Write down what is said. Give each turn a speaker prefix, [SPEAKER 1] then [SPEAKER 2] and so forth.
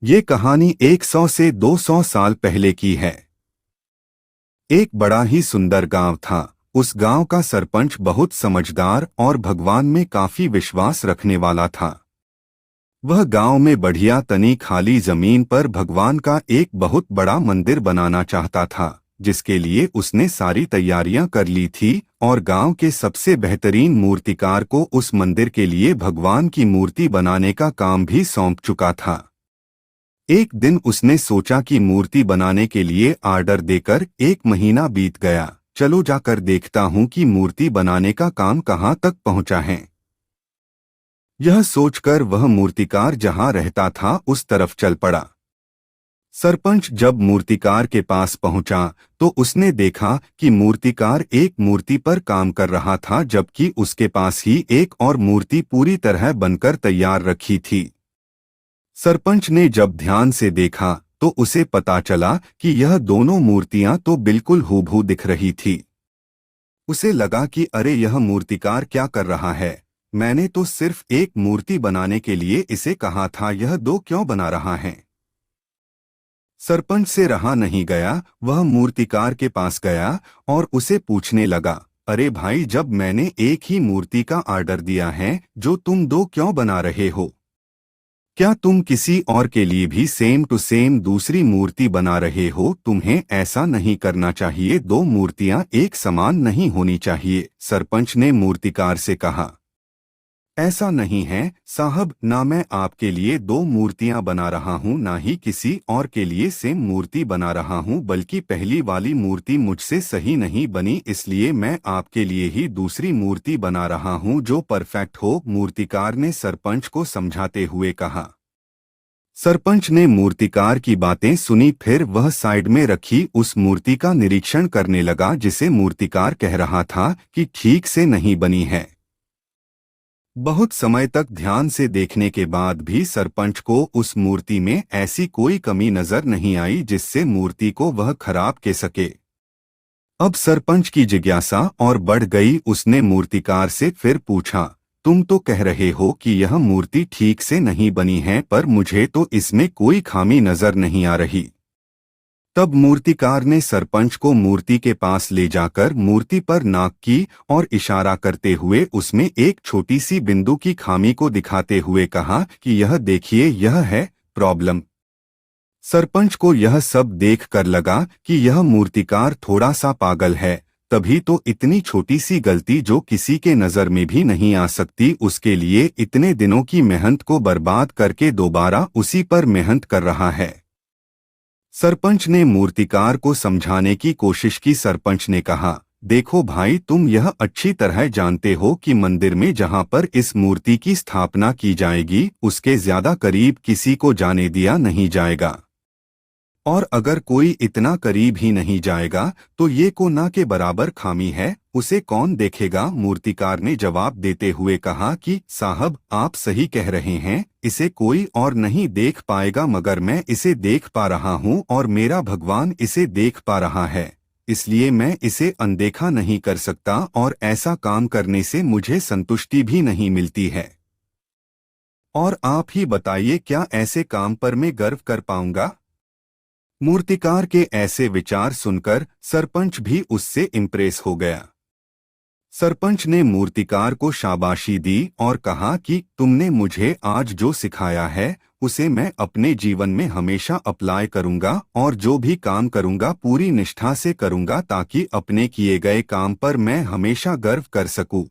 [SPEAKER 1] ये कहानी 100 से 200 साल पहले की है। एक बड़ा ही सुंदर गांव था। उस गांव का सरपंच बहुत समझदार और भगवान में काफी विश्वास रखने वाला था। वह गांव में बढ़िया तनी खाली जमीन पर भगवान का एक बहुत बड़ा मंदिर बनाना चाहता था, जिसके लिए उसने सारी तैयारियां कर ली थी और गांव के सबसे बेहतरीन मूर्तिकार को उस मंदिर के लिए भगवान की मूर्ति बनाने का काम भी सौंप चुका था। एक दिन उसने सोचा कि मूर्ति बनाने के लिए ऑर्डर देकर 1 महीना बीत गया। चलो जाकर देखता हूं कि मूर्ति बनाने का काम कहां तक पहुंचा है। यह सोचकर वह मूर्तिकार जहां रहता था उस तरफ चल पड़ा। सरपंच जब मूर्तिकार के पास पहुंचा तो उसने देखा कि मूर्तिकार एक मूर्ति पर काम कर रहा था, जबकि उसके पास ही एक और मूर्ति पूरी तरह बनकर तैयार रखी थी। सरपंच ने जब ध्यान से देखा तो उसे पता चला कि यह दोनों मूर्तियां तो बिल्कुल हूबहू दिख रही थी। उसे लगा कि अरे, यह मूर्तिकार क्या कर रहा है। मैंने तो सिर्फ एक मूर्ति बनाने के लिए इसे कहा था, यह दो क्यों बना रहा है। सरपंच से रहा नहीं गया, वह मूर्तिकार के पास गया और उसे पूछने लगा, अरे भाई, जब मैंने एक ही मूर्ति का ऑर्डर दिया है, जो तुम दो क्यों बना रहे हो? क्या तुम किसी और के लिए भी सेम टू सेम दूसरी मूर्ति बना रहे हो? तुम्हें ऐसा नहीं करना चाहिए, दो मूर्तियां एक समान नहीं होनी चाहिए। सरपंच ने मूर्तिकार से कहा, ऐसा नहीं है साहब, ना मैं आपके लिए दो मूर्तियां बना रहा हूं, ना ही किसी और के लिए सेम मूर्ति बना रहा हूं, बल्कि पहली वाली मूर्ति मुझसे सही नहीं बनी, इसलिए मैं आपके लिए ही दूसरी मूर्ति बना रहा हूं जो परफेक्ट हो। मूर्तिकार ने सरपंच को समझाते हुए कहा। सरपंच ने मूर्तिकार की बातें सुनी, फिर वह साइड में रखी उस मूर्ति का निरीक्षण करने लगा जिसे मूर्तिकार कह रहा था कि ठीक से नहीं बनी है। बहुत समय तक ध्यान से देखने के बाद भी सरपंच को उस मूर्ति में ऐसी कोई कमी नजर नहीं आई जिससे मूर्ति को वह खराब कह सके। अब सरपंच की जिज्ञासा और बढ़ गई। उसने मूर्तिकार से फिर पूछा, तुम तो कह रहे हो कि यह मूर्ति ठीक से नहीं बनी है, पर मुझे तो इसमें कोई खामी नजर नहीं आ रही। तब मूर्तिकार ने सरपंच को मूर्ति के पास ले जाकर मूर्ति पर नाक की और इशारा करते हुए उसमें एक छोटी सी बिंदु की खामी को दिखाते हुए कहा कि यह देखिए, यह है प्रॉब्लम। सरपंच को यह सब देखकर लगा कि यह मूर्तिकार थोड़ा सा पागल है, तभी तो इतनी छोटी सी गलती जो किसी के नजर में भी नहीं आ सकती, उसके लिए इतने दिनों की मेहनत को बर्बाद करके दोबारा उसी पर मेहनत कर रहा है। सरपंच ने मूर्तिकार को समझाने की कोशिश की। सरपंच ने कहा, देखो भाई, तुम यह अच्छी तरह जानते हो कि मंदिर में जहां पर इस मूर्ति की स्थापना की जाएगी उसके ज्यादा करीब किसी को जाने दिया नहीं जाएगा, और अगर कोई इतना करीब ही नहीं जाएगा तो ये को ना के बराबर खामी है, उसे कौन देखेगा? मूर्तिकार ने जवाब देते हुए कहा कि साहब, आप सही कह रहे हैं, इसे कोई और नहीं देख पाएगा, मगर मैं इसे देख पा रहा हूँ और मेरा भगवान इसे देख पा रहा है, इसलिए मैं इसे अनदेखा नहीं कर सकता, और ऐसा काम करने से मुझे संतुष्टि भी नहीं मिलती है। और आप ही बताइए, क्या ऐसे काम पर मैं गर्व कर पाऊंगा? मूर्तिकार के ऐसे विचार सुनकर सरपंच भी उससे इम्प्रेस हो गया। सरपंच ने मूर्तिकार को शाबाशी दी और कहा कि तुमने मुझे आज जो सिखाया है उसे मैं अपने जीवन में हमेशा अप्लाई करूंगा, और जो भी काम करूंगा पूरी निष्ठा से करूंगा, ताकि अपने किए गए काम पर मैं हमेशा गर्व कर सकूं।